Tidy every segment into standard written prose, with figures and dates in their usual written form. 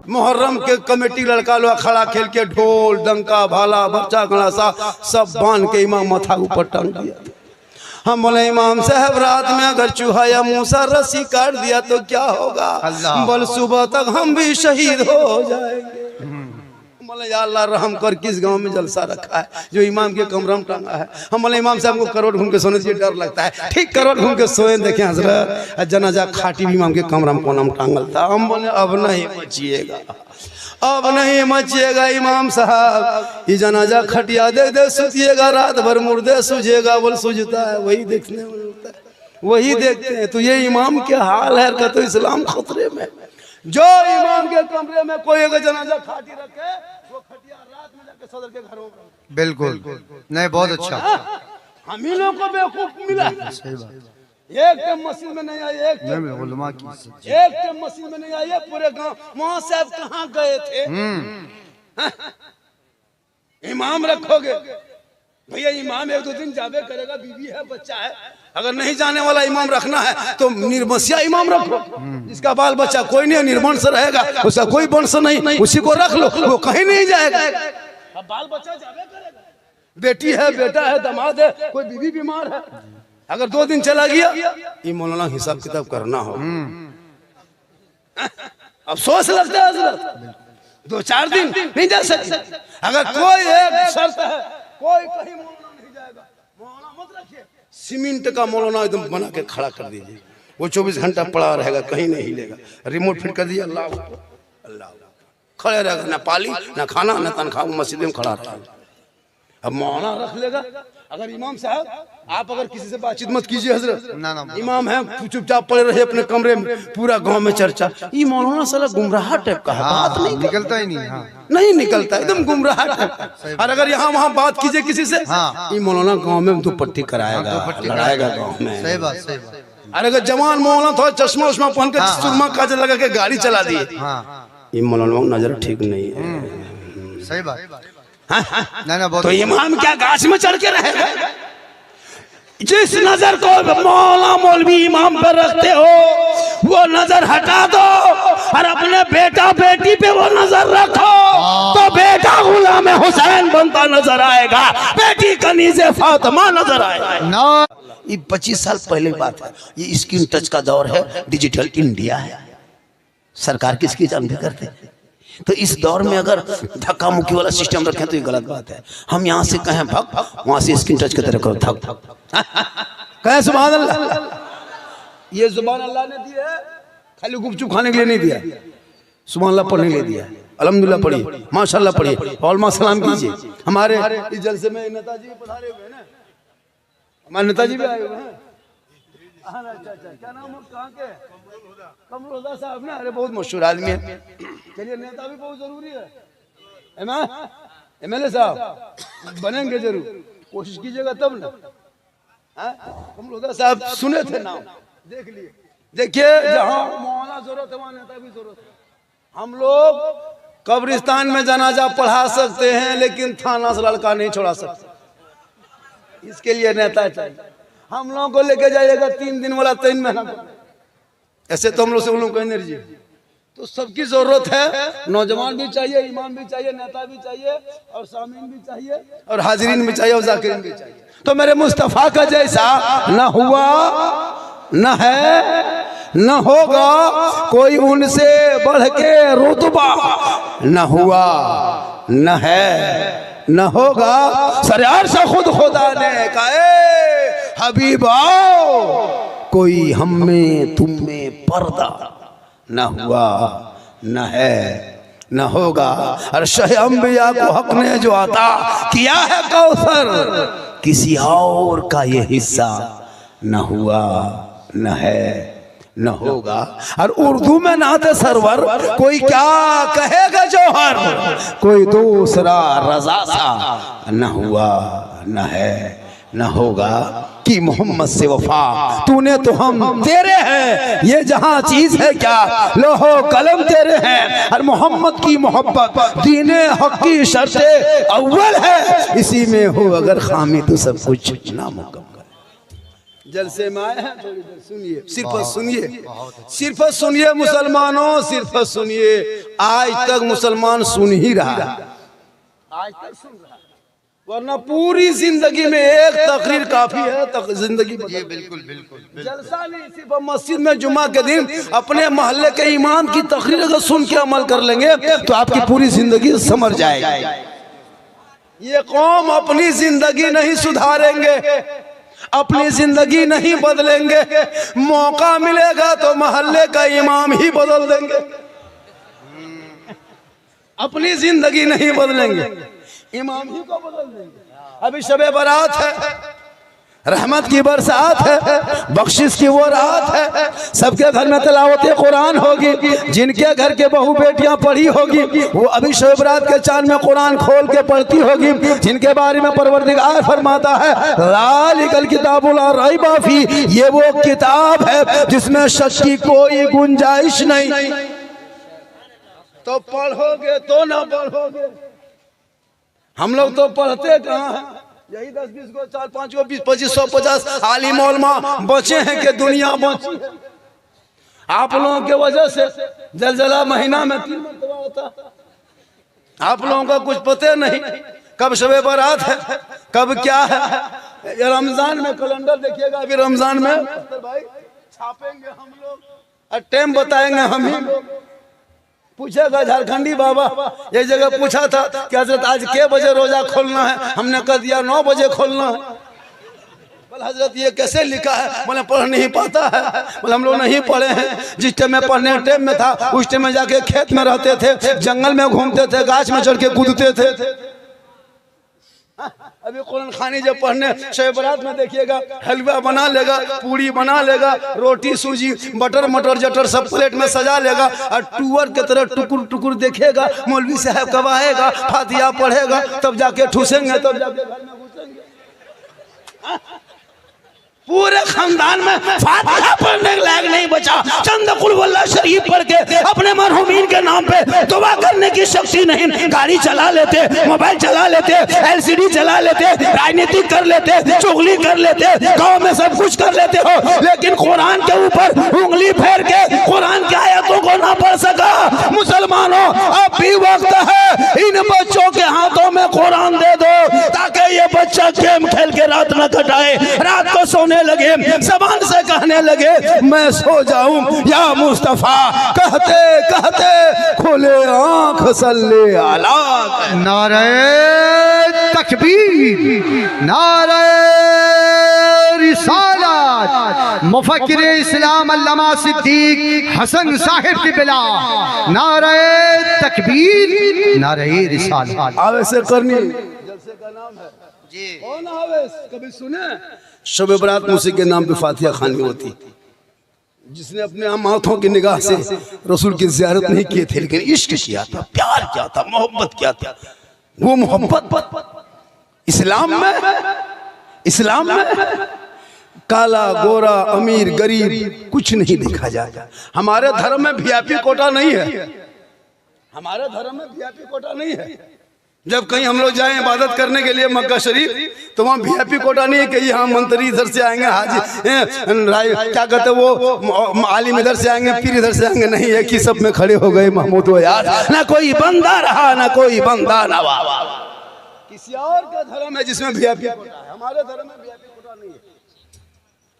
मुहर्रम के कमेटी लड़का लोग खड़ा खेल के ढोल डंका भाला बच्चा गणासा सब बांध के इमाम माथा ऊपर टांग दिया। हम बोले इमाम साहब रात में अगर चूहा या मूसा रस्सी काट दिया तो क्या होगा? बोल सुबह तक हम भी शहीद हो जाएंगे। बोले या अल्लाह रहम कर, किस गांव में जलसा रखा है जो इमाम के कमरा में टांगा है? हम बोले इमाम साहब को करोड़ घूम के सोने से डर लगता है। ठीक करोड़ घूम के सोए, देखे हजरत जनाजा खाटी भी इमाम के कमरा में कोना में टांगल था। हम बोले अब नहीं मचिएगा, अब नहीं मचिएगा इमाम साहब, ये जनाजा खटिया दे दे सुतिएगा, रात भर मुर्दे सूझेगा। बोल सूझता है, वही देखने में मिलता है, वही देखते हैं। तो ये इमाम के हाल है, तो इस्लाम खतरे में। जो इमाम के कमरे में कोई अगर जनाजा खाटी रखे, वो खटिया रात में जाके सदर के घरों में। बिल्कुल नहीं, बहुत अच्छा। हम ही लोग को बेवकूफ मिला। सही बात। एक टाइम मस्जिद में नहीं आए, एक टाइम मस्जिद में नहीं आए, पूरे गांव वहां से आप कहाँ गए थे? इमाम रखोगे भैया, इमाम एक दो दिन जावे करेगा, बीवी है बच्चा है। अगर नहीं जाने वाला इमाम रखना है तो निर्वंशिया इमाम रखो, जिसका बाल बच्चा कोई नहीं निर्वंश रहेगा, उसका कोई वंश नहीं, उसी को रख लो, वो कहीं नहीं जाएगा। अब बाल बच्चा जावे करेगा, बेटी है बेटा है दमाद है, कोई बीवी बीमार है, अगर 2 दिन चला गया, ये मौलाना हिसाब किताब करना हो। अफसोस लगता है हजरत, 2-4 दिन नहीं जा सकते। अगर कोई एक शर्त है, कोई कहीं मौलाना नहीं जाएगा, मौलाना मत रखिए, सीमेंट का मौलाना एकदम बना के खड़ा कर दीजिए, वो 24 घंटा पड़ा रहेगा, कहीं नहीं हिलेगा। रिमोट फिट कर दिया, अल्लाह अल्लाह, खड़े रहेगा, ना पाली ना खाना ना तनख्वाह, मस्जिद में खड़ा रहेगा। अब मौलाना रख लेगा। अगर इमाम साहब आप अगर किसी से बातचीत मत कीजिए हजरत, ना इमाम है चुपचाप पड़े रहे अपने कमरे में, पूरा गांव में चर्चा, ये मौलाना साला गुमराह टाइप का है, बात नहीं निकलता ही नहीं। नहीं निकलता, एकदम गुमराह टाइप का। और अगर यहाँ वहाँ बात कीजिए किसी से, ये मौलाना गाँव में दुपट्टी कराएगा, लड़ाएगा गाँव में। सही बात, सही बात। और अगर जवान मौलाना थोड़ा चश्मा उश्मा पहन के सुरमा काजल लगा के गाड़ी चला दिए, ये मौलाना नजर ठीक नहीं है। सही बात। तो इमाम क्या गाछ में चढ़ के रहेगा? जिस नजर को मौला मौलवी इमाम पर रखते हो, वो नजर हटा दो और अपने बेटा बेटी पे वो नजर रखो, तो बेटा गुलाम हुसैन बनता नजर आएगा, बेटी कनीज़े फातिमा नजर आएगा। ये 25 साल पहले की बात है, ये स्क्रीन टच का दौर है, डिजिटल इंडिया है, सरकार किसकी जानती करते हैं। तो इस दौर में अगर धक्का मुक्की वाला सिस्टम रखें तो ये गलत बात है। हम यहाँ से कहें भग, वहां से स्क्रीन टच की तरह करो थक कहें सुभान अल्लाह। ये जुबान अल्लाह ने दी है, खाली गुपचुप खाने के लिए नहीं दिया, सुभान अल्लाह पढ़ने के लिए दिया है। अल्हम्दुलिल्लाह पढ़िए, माशाल्लाह पढ़िए, और सलाम कीजिए। हमारे इस जलसे में नेताजी पधारे हुए हैं ना, हमारे नेताजी भी आए हुए हैं। अच्छा, क्या नाम है, कहाँ के? कमरुल्लाह साहब ना, अरे बहुत मशहूर आदमी है। चलिए, नेता भी बहुत जरूरी है। MLA साहब बनेंगे जरूर, कोशिश कीजिएगा तब ना। कमरुल्लाह साहब सुने थे नाम, देख लिए। देखिए, जहाँ मौलाना जरूरत है वहाँ नेता भी जरूरत है। हम लोग कब्रिस्तान में जनाजा पढ़ा सकते हैं, लेकिन थाना से लड़का नहीं छोड़ा सकते, इसके लिए नेता चाहिए। हम लोगों को लेके जाइएगा 3 दिन वाला 3 महीना, ऐसे तो हम लोग से उन लोगों को एनर्जी। तो सबकी जरूरत है, नौजवान भी चाहिए, इमाम भी चाहिए, नेता भी चाहिए, और सामीन भी चाहिए, और हाजिरीन भी चाहिए, और जाकिरीन भी चाहिए। तो मेरे मुस्तफा का जैसा न हुआ, न है, न होगा कोई उनसे बढ़ के रुतबा, न हुआ, न है, न होगा। सरयार से खुद खुदा ने कहा, हबीब आओ, कोई हम में तुम में पर्दा, न हुआ, न है, न होगा। और शह अंबिया को हक ने जो अता किया है कौसर, किसी और का ये हिस्सा न हुआ, न है, न होगा। और उर्दू में नाते सरवर, कोई क्या कहेगा जौहर, कोई दूसरा रजा सा, न हुआ, न है, न होगा। कि मोहम्मद से वफा तूने तो हम तेरे हैं, ये जहां चीज है क्या लोहो कलम तेरे हैं। और मोहम्मद की मोहब्बत दीने हक की शर्ते अव्वल है, इसी में हो अगर खामी तो सब कुछ नामुकम्मल। जलसे में आए हैं, थोड़ी देर सुनिए, सिर्फ सुनिए, सिर्फ सुनिए मुसलमानों, सिर्फ सुनिए। आज तक मुसलमान सुन ही रहा है, आज तक सुन रहा है, वरना पूरी जिंदगी में एक तकरीर काफी है, जिंदगी ये बिल्कुल बिल्कुल जलसा नहीं। सिर्फ मस्जिद में जुमा के दिन अपने मोहल्ले के इमाम की तकरीर अगर सुन के अमल कर लेंगे तो आपकी पूरी जिंदगी संवर जाएगी। ये कौम अपनी जिंदगी नहीं सुधारेंगे, अपनी जिंदगी नहीं बदलेंगे, मौका मिलेगा तो मोहल्ले का इमाम ही बदल देंगे, अपनी जिंदगी नहीं बदलेंगे, इमाम ही को बदल देंगे। अभी शबे बारात है, रहमत की बरसात है, बख्शिश की वो रात है, सबके घर में तिलावत कुरान होगी, जिनके घर के बहू बेटियां पढ़ी होगी वो अभी शब बारात के चांद में कुरान खोल के पढ़ती होगी, जिनके बारे में परवरदिगार फरमाता है लालिकल किताबुल ला रैबा फी, ये वो किताब है जिसमें शक की कोई गुंजाइश नहीं। तो पढ़ोगे तो ना पढ़ोगे, हम लोग तो पढ़ते कहाँ हैं, यही 10-20 को 4-5 को 20-25 150 आलिम उलमा बचे हैं कि दुनिया बची है। आप लोगों के वजह से जलजला महीना में 3 मरतबा होता, आप लोगों का कुछ पता नहीं कब शबे बारात है, कब क्या है। रमजान में कैलेंडर देखिएगा, अभी रमजान में भाई छापेंगे हम लोग और टाइम बताएंगे हम ही लोग। पूछेगा झारखंडी बाबा, एक जगह पूछा था कि हजरत आज के बजे रोजा खोलना है, हमने कह दिया 9 बजे खोलना है। बोले हजरत ये कैसे लिखा है, बोले पढ़ नहीं पाता है। बोले हम लोग नहीं पढ़े हैं, जिस टाइम में पढ़ने टाइम में था उस टाइम में जाके खेत में रहते थे, जंगल में घूमते थे, गाछ में चढ़ के कूदते थे। अभी कुरान खानी जब पढ़ने शब बारात में देखिएगा, हलवा बना लेगा, पूरी बना लेगा, रोटी सूजी बटर मटर जटर सब प्लेट में सजा लेगा और टूअर के तरह टुकुर टुकुर देखेगा। मौलवी साहब कब आएगा, फातिहा पढ़ेगा, तब जाके ठूसेंगे, तब जाके घर में घुसेंगे। पूरे खानदान में फातिहा पढ़ने के लायक नहीं बचा, चंद कुल वल्लाह शरीफ पढ़ के अपने मरहुमीन के नाम पे दुआ करने की शक्ति नहीं। गाड़ी चला लेते, मोबाइल चला लेते, एलसीडी चला लेते, राजनीति कर लेते, चुगली कर लेते, गांव में सब कुछ कर लेते हो, लेकिन कुरान के ऊपर उंगली फेर के कुरान की आयतों को ना पढ़ सका। मुसलमानों अब भी वक्त है, इन बच्चों के हाथों में कुरान दे दो ताकि ये बच्चा गेम खेल के रात न कटाए, रात को सोने लगे, जबान से कहने लगे मैं सो जाऊं या मुस्तफा, कहते कहते खोले आंख सल्ले अला। नारे तकबीर, नारे रिसालत, मुफक्किर इस्लाम अल्लामा सिद्दीक हसन साहिब की बिला, नारे तकबीर, नारे रिसालत। आवेश करनी जलसे का नाम है जी, कौन आवेश कभी सुने? शब बारात मुसी के नाम पे फातिहा खानी होती, जिसने अपने हम हाथों की निगाह से रसूल की ज़ियारत नहीं किए थे, लेकिन इश्क किया था, प्यार किया था, मोहब्बत किया था। वो मोहब्बत इस्लाम में काला गोरा अमीर गरीब कुछ नहीं देखा जाता। हमारे धर्म में वीआईपी कोटा नहीं है, हमारे धर्म में वीआईपी कोटा नहीं है। जब कहीं हम लोग जाएं इबादत करने के लिए मक्का शरीफ, तो वहाँ वीआईपी कोटा नहीं है कि यहाँ मंत्री इधर से आएंगे, हाजी क्या कहते वो आलिम इधर से आएंगे, पीर इधर से आएंगे, नहीं है कि सब में खड़े हो गए महमूद हो यार, ना कोई बंदा रहा ना कोई बंदा नवा। किसी और का धर्म है जिसमें वीआईपी कोटा है, हमारे धर्म में वीआईपी कोटा नहीं है।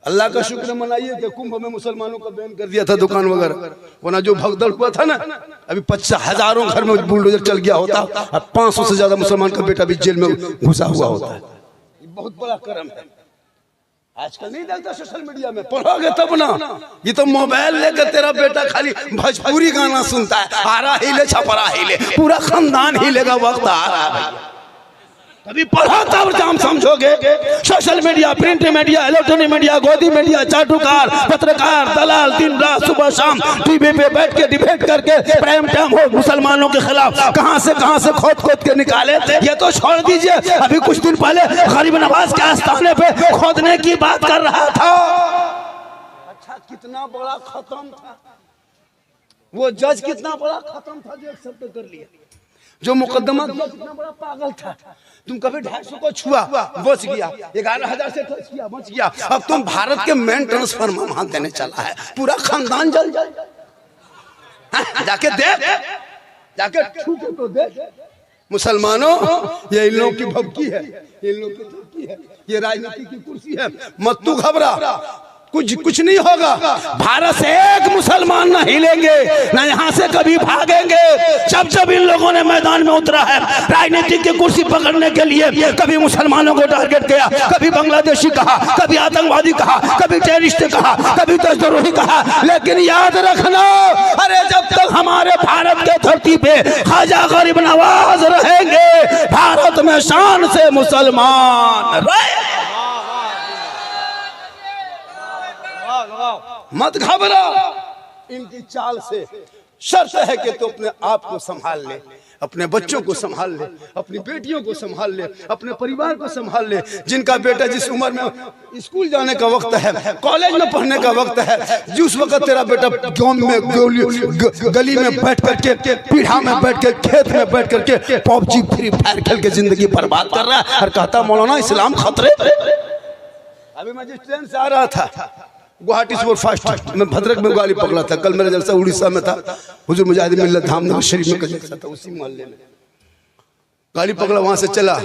अल्लाह का शुक्र मनाइए कि कुंभ में मुसलमानों का बैन कर दिया था दुकान वगैरह, वरना जो भगदड़ हुआ था ना, अभी 50 हजारों घर में बुलडोजर चल गया होता, अब 500 से ज्यादा मुसलमान का बेटा भी जेल में घुसा हुआ होता है। ये बहुत बड़ा कर्म है। आजकल नहीं देखता सोशल मीडिया में, पढ़ोगे तब ना। ये तो मोबाइल लेकर तेरा बेटा खाली भोजपुरी गाना सुनता है, आरा हिले छपरा हिले, पूरा खानदान हिलेगा, वक्त आ रहा है भैया। अभी पढ़ा तब जाम समझोगे। Social media, print media, electronic media, गोदी मीडिया, चाटुकार, पत्रकार, दलाल दिन रात सुबह शाम टीवी पे बैठ के डिबेट करके प्राइम टाइम हो मुसलमानों के खिलाफ कहां से खोद के निकाले। ये तो छोड़ दीजिए, अभी कुछ दिन पहले गरीब नवाज के आस्थाने पे खोदने की बात कर रहा था। अच्छा कितना बड़ा खत्म था वो जज, कितना बड़ा खत्म था जो एक शब्द कर लिया। जो मुकदमा किया कितना बड़ा पागल था। तुम कभी 250 को छुआ, बच गया। 11,000 से टच किया, बच गया। अब तुम भारत के मेन ट्रांसफर में वहां देने चला है, पूरा खानदान जल जाए। जाके देख, जाके छू के तो देख। मुसलमानों, ये इन लोगों की भक्ति है, इन लोगों की धमकी है, ये राजनीति की कुर्सी है। मत तू घबरा, कुछ नहीं होगा। भारत से एक मुसलमान न हिलेंगे, न यहाँ से कभी भागेंगे। जब इन लोगों ने मैदान में उतरा है राजनीतिक की कुर्सी पकड़ने के लिए, कभी मुसलमानों को टारगेट किया, कभी बांग्लादेशी कहा, कभी आतंकवादी कहा, कभी टेररिस्ट कहा, कभी देशद्रोही कहा। लेकिन याद रखना, अरे जब तक हमारे भारत के धरती पे ख्वाजा गरीब नवाज रहेंगे, भारत में शान से मुसलमान रहे। मत घबरा इनकी चाल से। शर्त है कि तू अपने आप को संभाल ले, अपने बच्चों को संभाल ले, अपनी बेटियों को संभाल ले, अपने परिवार को संभाल ले। जिनका बेटा जिस उम्र में स्कूल जाने का वक्त है, कॉलेज में पढ़ने का वक्त है, जिस वक्त तेरा बेटा गांव में गली में बैठ करके, पीढ़ा में बैठ के, खेत में बैठ करके पबजी फ्री फायर खेल के जिंदगी बर्बाद कर रहा है और कहता मौलाना इस्लाम खतरे। अभी मैं जिस ट्रेन से आ रहा था, गुवाहाटी सुपरफास्ट में भद्रक में गाड़ी पकड़ा था। कल मेरा जलसा उड़ीसा में था, हुजूर मुजाहिद मिल्लत धामनगर शरीफ में का जलसा था, उसी मोहल्ले में गाड़ी पकड़ा। वहां से चला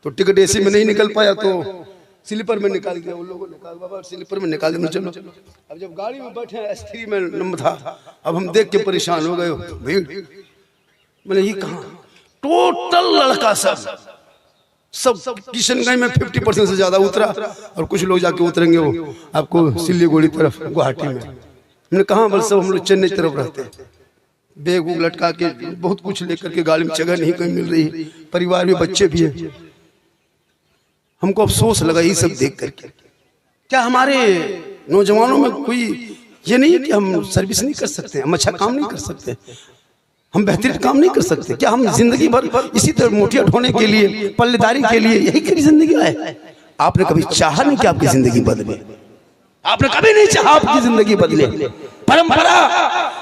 तो टिकट एसी में नहीं निकल पाया, तो स्लीपर में निकाल दिया। उन लोगों ने कहा बाबा स्लीपर में निकाल दिया, चलो। अब जब गाड़ी में बैठे S3 में नंबर था, अब हम देख के परेशान हो गए। भीड़, मैंने ये कहा टोटल लड़का सब किशनगंज में 50% से ज्यादा उतरा, और कुछ लोग जाके उतरेंगे वो आपको सिलीगुड़ी तरफ, गुवाहाटी में। हमने कहा बल सब हम लोग चेन्नई तरफ रहते हैं, बैग उग लटका के बहुत कुछ लेकर के गाड़ी में, जगह नहीं कहीं मिल रही, परिवार में बच्चे भी हैं। हमको अफसोस लगा ये सब देख करके। क्या हमारे नौजवानों में कोई ये नहीं है कि हम सर्विस नहीं कर सकते, हम अच्छा काम नहीं कर सकते, हम बेहतरीन काम नहीं कर सकते? क्या हम जिंदगी भर इसी तरह मोटियां ढोने के लिए, पल्लेदारी के लिए यही करी जिंदगी है? आपने कभी चाहा नहीं कि आपकी जिंदगी बदले? आपने कभी नहीं चाहा आपकी जिंदगी बदले? परंपरा,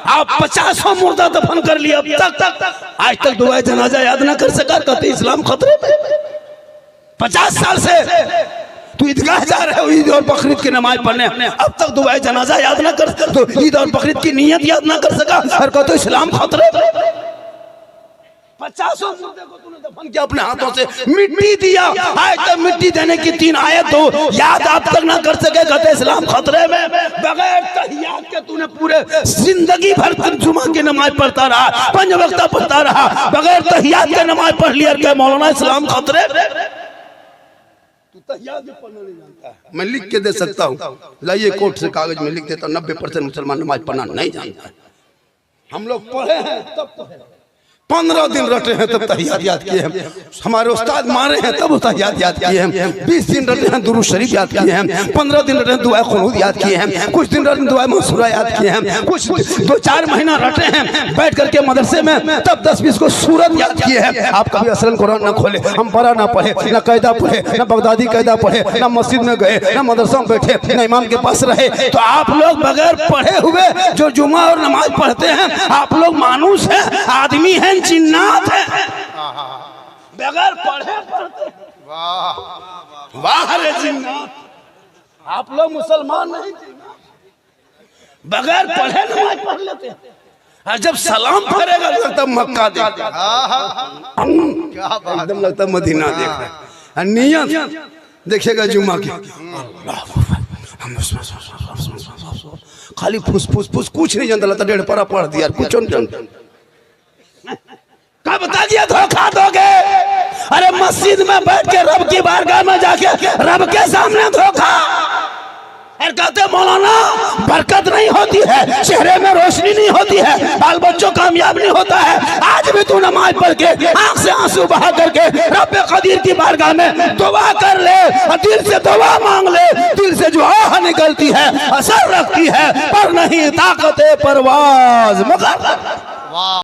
आप 50 मुर्दा दफन कर लिया, अब तक आज तक दुआए जनाजा याद ना कर सका, कहते इस्लाम खतरे में। 50 साल से तू ईदगाह जा रहे हो ईद और बकरीद की नमाज पढ़ने, अब तक दुआए जनाजा याद ना कर, तो ईद और बकरीद की नियत याद ना कर सका, और कहते इस्लाम खतरे में। 50 मुर्दे को तूने दफन किया अपने हाथों से, मिट्टी दिया, आज तक मिट्टी देने की 3 आयत हो याद आप तक ना कर सके, कहते इस्लाम खतरे में। बगैर तहियात के तूने पूरे जिंदगी भर जुमा की नमाज पढ़ता रहा, 5 वक्त पढ़ता रहा, बगैर तहियात के नमाज पढ़ लिया, क्या मौलाना इस्लाम खतरे में? तू तहियात भी पढ़ना नहीं जानता है। मैं लिख के दे सकता हूँ, लाइए कोर्ट से कागज में लिख देता हूँ, 90% मुसलमान नमाज पढ़ना नहीं जानता है। हम लोग पढ़े हैं तब पढ़े, 15 दिन रटे हैं तब तहियात याद किए हैं, हमारे उस्ताद मारे हैं तब तहियात याद किए हैं, 20 दिन रटे हैं दुरूद शरीफ याद किए हैं, 15 दिन रटे हैं दुआ क़ुनूत याद किए हैं, कुछ दिन रटे दुआ मंसूरा याद किए हैं, कुछ 2-4 महीना रटे हैं बैठ करके मदरसे में, तब 10-20 को सूरत याद किए हैं। आप कभी असलन कुरान ना खोले, हम बरा ना पढ़े, ना कायदा पढ़े, ना बगदादी कायदा पढ़े, ना मस्जिद में गए, ना मदरसा में बैठे, ना इमाम के पास रहे, तो आप लोग बगैर पढ़े हुए जो जुमा और नमाज पढ़ते हैं, आप लोग मानूस हैं, आदमी हैं, जिन्नात है, बगैर पढ़े पढ़ते। वाह वाह रे जिन्नात, आप लोग मुसलमान नहीं, बगैर पढ़े नमाज पढ़ लेते हैं, और जब सलाम करेगा लगता मक्का देखता, एकदम लगता मदीना देख रहा है। नियत देखेगा जुम्मा की, खाली फुस फुस फुस, कुछ नहीं जानता, लगता 1.5 पारा पढ़ दिया, कुछ नहीं जानता। कब तक ये धोखा दोगे? अरे मस्जिद में बैठ के रब की बारगाह में जाके रब के सामने धोखा। और कहते मौलाना बरकत नहीं होती है, चेहरे में रोशनी नहीं होती है, बाल बच्चों कामयाब नहीं होता है। आज भी तू नमाज पढ़ के आंख से आंसू बहा करके रब कदीर की बारगाह में दुआ कर ले, और दिल से दुआ मांग ले, दिल से जो आह निकलती है असर रखती है, पर नहीं ताकत परवाज मगर।